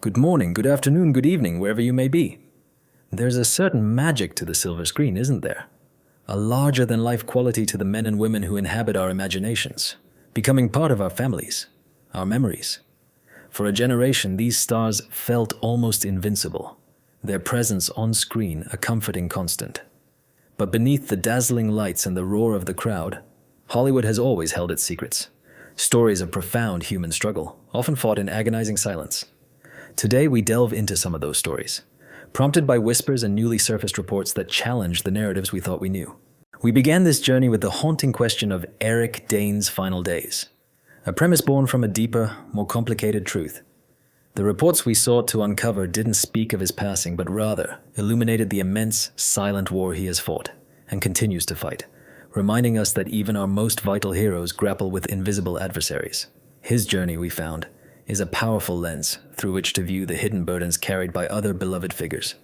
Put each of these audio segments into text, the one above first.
Good morning, good afternoon, good evening, wherever you may be. There's a certain magic to the silver screen, isn't there? A larger-than-life quality to the men and women who inhabit our imaginations, becoming part of our families, our memories. For a generation, these stars felt almost invincible, their presence on screen a comforting constant. But beneath the dazzling lights and the roar of the crowd, Hollywood has always held its secrets. Stories of profound human struggle, often fought in agonizing silence. Today we delve into some of those stories, prompted by whispers and newly surfaced reports that challenged the narratives we thought we knew. We began this journey with the haunting question of Eric Dane's final days, a premise born from a deeper, more complicated truth. The reports we sought to uncover didn't speak of his passing, but rather illuminated the immense, silent war he has fought and continues to fight, reminding us that even our most vital heroes grapple with invisible adversaries. His journey, we found, is a powerful lens through which to view the hidden burdens carried by other beloved figures,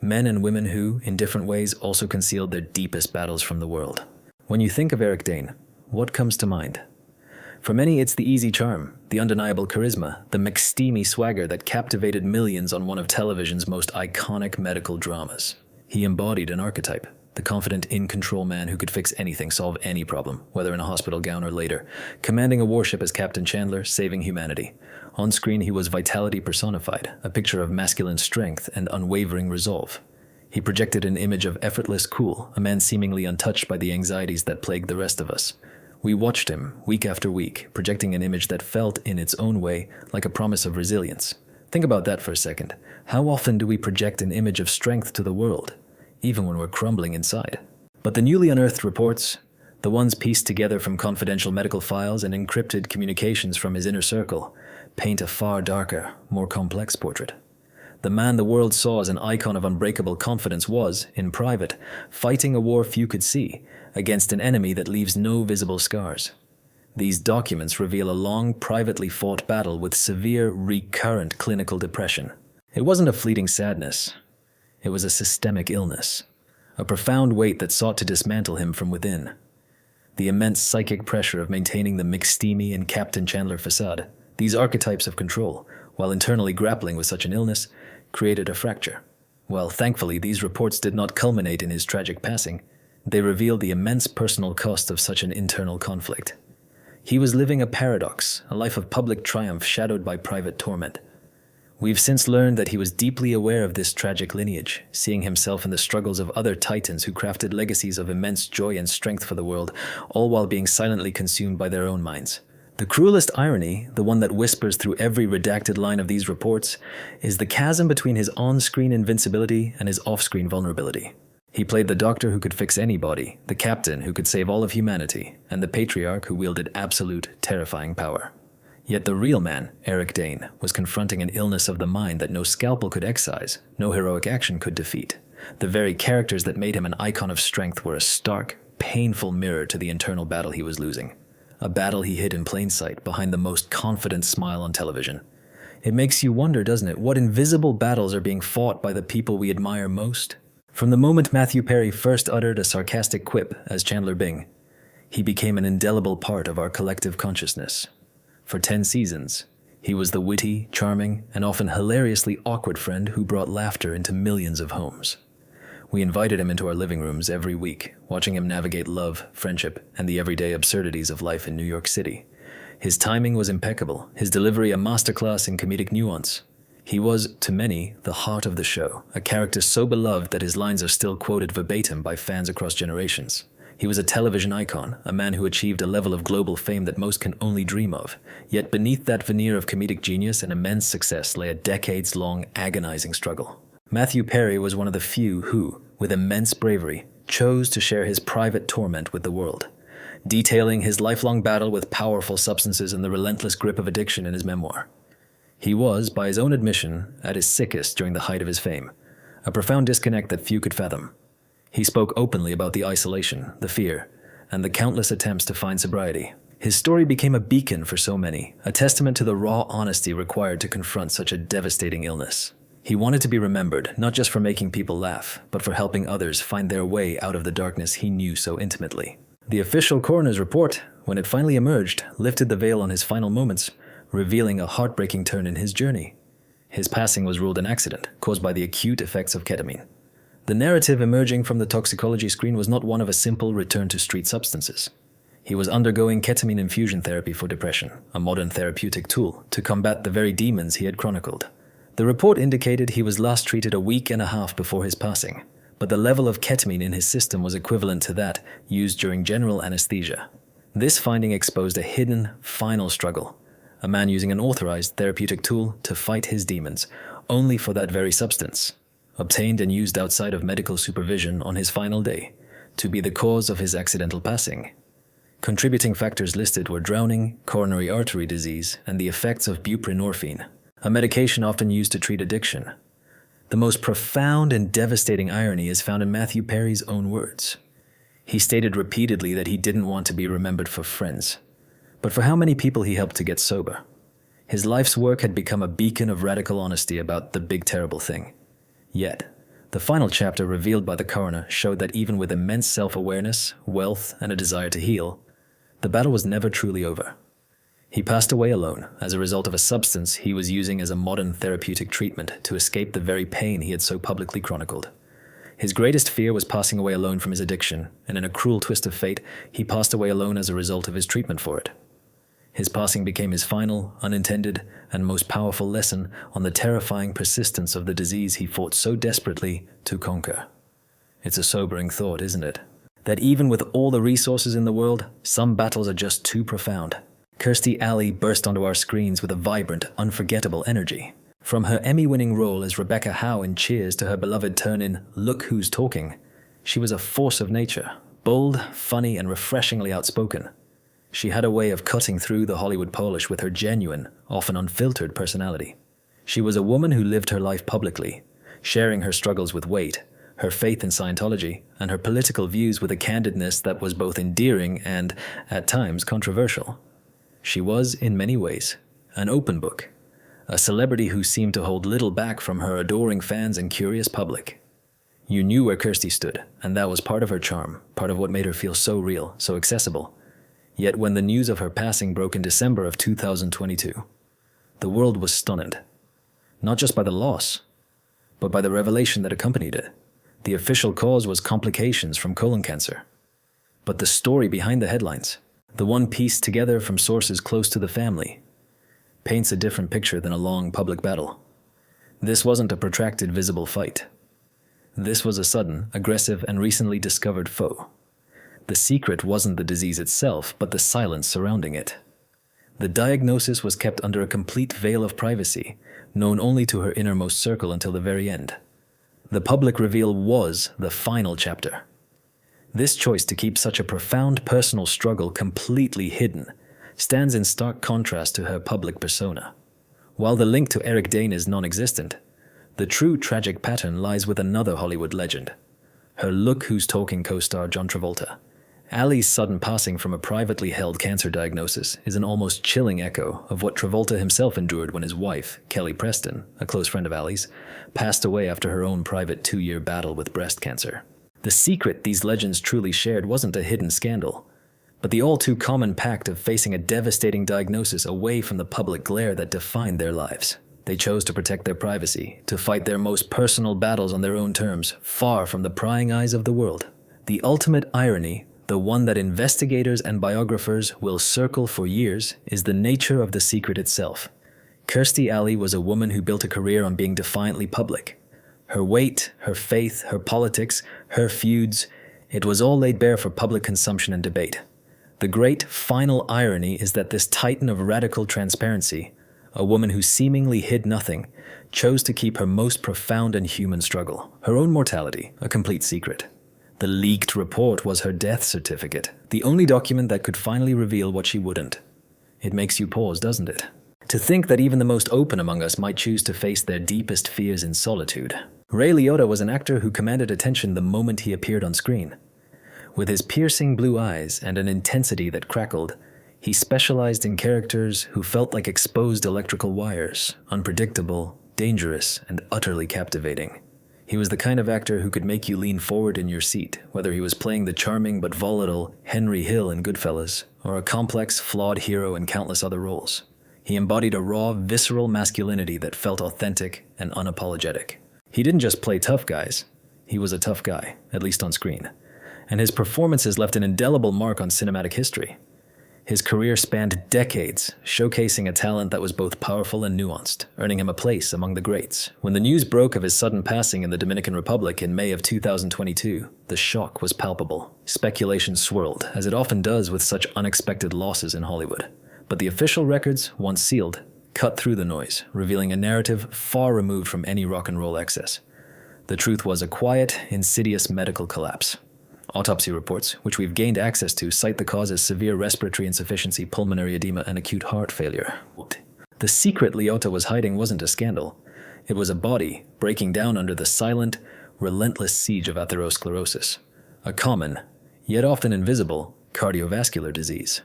men and women who, in different ways, also concealed their deepest battles from the world. When you think of Eric Dane, what comes to mind? For many, it's the easy charm, the undeniable charisma, the McSteamy swagger that captivated millions on one of television's most iconic medical dramas. He embodied an archetype, the confident, in-control man who could fix anything, solve any problem, whether in a hospital gown or later, commanding a warship as Captain Chandler, saving humanity. On screen, he was vitality personified, a picture of masculine strength and unwavering resolve. He projected an image of effortless cool, a man seemingly untouched by the anxieties that plagued the rest of us. We watched him, week after week, projecting an image that felt, in its own way, like a promise of resilience. Think about that for a second. How often do we project an image of strength to the world, even when we're crumbling inside? But the newly unearthed reports, the ones pieced together from confidential medical files and encrypted communications from his inner circle, paint a far darker, more complex portrait. The man the world saw as an icon of unbreakable confidence was, in private, fighting a war few could see, against an enemy that leaves no visible scars. These documents reveal a long, privately fought battle with severe, recurrent clinical depression. It wasn't a fleeting sadness. It was a systemic illness, a profound weight that sought to dismantle him from within. The immense psychic pressure of maintaining the McSteamy and Captain Chandler facade, these archetypes of control, while internally grappling with such an illness, created a fracture. Well, thankfully, these reports did not culminate in his tragic passing. They revealed the immense personal cost of such an internal conflict. He was living a paradox, a life of public triumph shadowed by private torment. We've since learned that he was deeply aware of this tragic lineage, seeing himself in the struggles of other titans who crafted legacies of immense joy and strength for the world, all while being silently consumed by their own minds. The cruelest irony, the one that whispers through every redacted line of these reports, is the chasm between his on-screen invincibility and his off-screen vulnerability. He played the doctor who could fix anybody, the captain who could save all of humanity, and the patriarch who wielded absolute, terrifying power. Yet the real man, Eric Dane, was confronting an illness of the mind that no scalpel could excise, no heroic action could defeat. The very characters that made him an icon of strength were a stark, painful mirror to the internal battle he was losing. A battle he hid in plain sight behind the most confident smile on television. It makes you wonder, doesn't it, what invisible battles are being fought by the people we admire most? From the moment Matthew Perry first uttered a sarcastic quip as Chandler Bing, he became an indelible part of our collective consciousness. For 10 seasons, he was the witty, charming, and often hilariously awkward friend who brought laughter into millions of homes. We invited him into our living rooms every week, watching him navigate love, friendship, and the everyday absurdities of life in New York City. His timing was impeccable, his delivery a masterclass in comedic nuance. He was, to many, the heart of the show, a character so beloved that his lines are still quoted verbatim by fans across generations. He was a television icon, a man who achieved a level of global fame that most can only dream of. Yet beneath that veneer of comedic genius and immense success lay a decades-long, agonizing struggle. Matthew Perry was one of the few who, with immense bravery, chose to share his private torment with the world, detailing his lifelong battle with powerful substances and the relentless grip of addiction in his memoir. He was, by his own admission, at his sickest during the height of his fame, a profound disconnect that few could fathom. He spoke openly about the isolation, the fear, and the countless attempts to find sobriety. His story became a beacon for so many, a testament to the raw honesty required to confront such a devastating illness. He wanted to be remembered, not just for making people laugh, but for helping others find their way out of the darkness he knew so intimately. The official coroner's report, when it finally emerged, lifted the veil on his final moments, revealing a heartbreaking turn in his journey. His passing was ruled an accident caused by the acute effects of ketamine. The narrative emerging from the toxicology screen was not one of a simple return to street substances. He was undergoing ketamine infusion therapy for depression, a modern therapeutic tool to combat the very demons he had chronicled. The report indicated he was last treated a week and a half before his passing, but the level of ketamine in his system was equivalent to that used during general anesthesia. This finding exposed a hidden, final struggle, a man using an authorized therapeutic tool to fight his demons, only for that very substance, obtained and used outside of medical supervision on his final day, to be the cause of his accidental passing. Contributing factors listed were drowning, coronary artery disease, and the effects of buprenorphine, a medication often used to treat addiction. The most profound and devastating irony is found in Matthew Perry's own words. He stated repeatedly that he didn't want to be remembered for friends, but for how many people he helped to get sober. His life's work had become a beacon of radical honesty about the big terrible thing. Yet, the final chapter revealed by the coroner showed that even with immense self-awareness, wealth, and a desire to heal, the battle was never truly over. He passed away alone as a result of a substance he was using as a modern therapeutic treatment to escape the very pain he had so publicly chronicled. His greatest fear was passing away alone from his addiction, and in a cruel twist of fate, he passed away alone as a result of his treatment for it. His passing became his final, unintended, and most powerful lesson on the terrifying persistence of the disease he fought so desperately to conquer. It's a sobering thought, isn't it? That even with all the resources in the world, some battles are just too profound. Kirstie Alley burst onto our screens with a vibrant, unforgettable energy. From her Emmy-winning role as Rebecca Howe in Cheers to her beloved turn in Look Who's Talking, she was a force of nature, bold, funny, and refreshingly outspoken. She had a way of cutting through the Hollywood polish with her genuine, often unfiltered personality. She was a woman who lived her life publicly, sharing her struggles with weight, her faith in Scientology, and her political views with a candidness that was both endearing and, at times, controversial. She was, in many ways, an open book, a celebrity who seemed to hold little back from her adoring fans and curious public. You knew where Kirstie stood, and that was part of her charm, part of what made her feel so real, so accessible. Yet when the news of her passing broke in December of 2022, the world was stunned, not just by the loss, but by the revelation that accompanied it. The official cause was complications from colon cancer. But the story behind the headlines, the one pieced together from sources close to the family, paints a different picture than a long public battle. This wasn't a protracted visible fight. This was a sudden, aggressive, and recently discovered foe. The secret wasn't the disease itself, but the silence surrounding it. The diagnosis was kept under a complete veil of privacy, known only to her innermost circle until the very end. The public reveal was the final chapter. This choice to keep such a profound personal struggle completely hidden stands in stark contrast to her public persona. While the link to Eric Dane is non-existent, the true tragic pattern lies with another Hollywood legend, her Look Who's Talking co-star John Travolta. Allie's sudden passing from a privately held cancer diagnosis is an almost chilling echo of what Travolta himself endured when his wife, Kelly Preston, a close friend of Allie's, passed away after her own private 2-year battle with breast cancer. The secret these legends truly shared wasn't a hidden scandal, but the all-too-common pact of facing a devastating diagnosis away from the public glare that defined their lives. They chose to protect their privacy, to fight their most personal battles on their own terms, far from the prying eyes of the world. The ultimate irony, the one that investigators and biographers will circle for years, is the nature of the secret itself. Kirstie Alley was a woman who built a career on being defiantly public. Her weight, her faith, her politics, her feuds, it was all laid bare for public consumption and debate. The great final irony is that this titan of radical transparency, a woman who seemingly hid nothing, chose to keep her most profound and human struggle, her own mortality, a complete secret. The leaked report was her death certificate, the only document that could finally reveal what she wouldn't. It makes you pause, doesn't it? To think that even the most open among us might choose to face their deepest fears in solitude. Ray Liotta was an actor who commanded attention the moment he appeared on screen. With his piercing blue eyes and an intensity that crackled, he specialized in characters who felt like exposed electrical wires, unpredictable, dangerous, and utterly captivating. He was the kind of actor who could make you lean forward in your seat, whether he was playing the charming but volatile Henry Hill in Goodfellas, or a complex, flawed hero in countless other roles. He embodied a raw, visceral masculinity that felt authentic and unapologetic. He didn't just play tough guys. He was a tough guy, at least on screen. And his performances left an indelible mark on cinematic history. His career spanned decades, showcasing a talent that was both powerful and nuanced, earning him a place among the greats. When the news broke of his sudden passing in the Dominican Republic in May of 2022, the shock was palpable. Speculation swirled, as it often does with such unexpected losses in Hollywood. But the official records, once sealed, cut through the noise, revealing a narrative far removed from any rock and roll excess. The truth was a quiet, insidious medical collapse. Autopsy reports, which we've gained access to, cite the cause as severe respiratory insufficiency, pulmonary edema, and acute heart failure. The secret Liotta was hiding wasn't a scandal. It was a body breaking down under the silent, relentless siege of atherosclerosis, a common, yet often invisible, cardiovascular disease.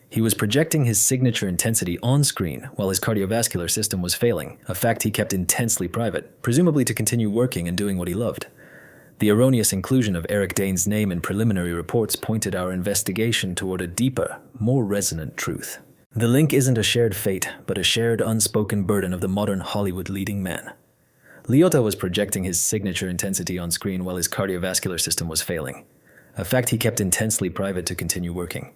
He was projecting his signature intensity on screen while his cardiovascular system was failing, a fact he kept intensely private, presumably to continue working and doing what he loved. The erroneous inclusion of Eric Dane's name in preliminary reports pointed our investigation toward a deeper, more resonant truth. The link isn't a shared fate, but a shared unspoken burden of the modern Hollywood leading man. Liotta was projecting his signature intensity on screen while his cardiovascular system was failing, a fact he kept intensely private to continue working.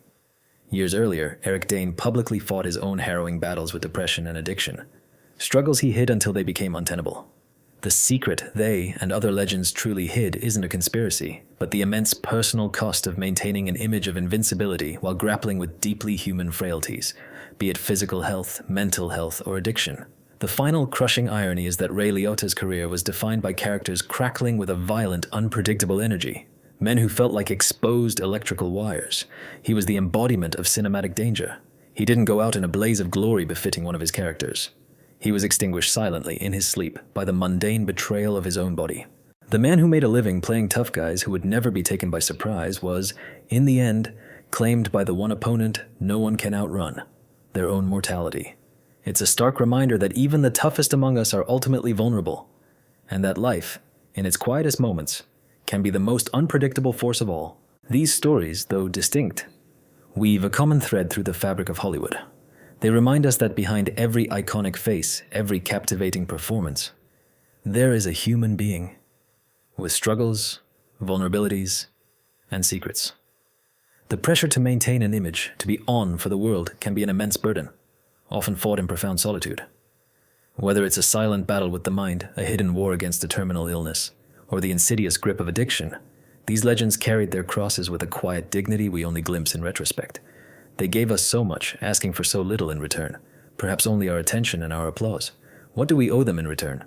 Years earlier, Eric Dane publicly fought his own harrowing battles with depression and addiction, struggles he hid until they became untenable. The secret they and other legends truly hid isn't a conspiracy, but the immense personal cost of maintaining an image of invincibility while grappling with deeply human frailties, be it physical health, mental health, or addiction. The final crushing irony is that Ray Liotta's career was defined by characters crackling with a violent, unpredictable energy, men who felt like exposed electrical wires. He was the embodiment of cinematic danger. He didn't go out in a blaze of glory befitting one of his characters. He was extinguished silently in his sleep by the mundane betrayal of his own body. The man who made a living playing tough guys who would never be taken by surprise was, in the end, claimed by the one opponent no one can outrun, their own mortality. It's a stark reminder that even the toughest among us are ultimately vulnerable, and that life, in its quietest moments, can be the most unpredictable force of all. These stories, though distinct, weave a common thread through the fabric of Hollywood. They remind us that behind every iconic face, every captivating performance, there is a human being with struggles, vulnerabilities, and secrets. The pressure to maintain an image, to be on for the world, can be an immense burden, often fought in profound solitude. Whether it's a silent battle with the mind, a hidden war against a terminal illness, or the insidious grip of addiction, these legends carried their crosses with a quiet dignity we only glimpse in retrospect. They gave us so much, asking for so little in return, perhaps only our attention and our applause. What do we owe them in return?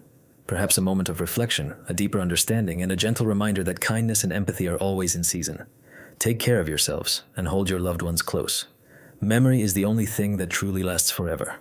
Perhaps a moment of reflection, a deeper understanding, and a gentle reminder that kindness and empathy are always in season. Take care of yourselves and hold your loved ones close. Memory is the only thing that truly lasts forever.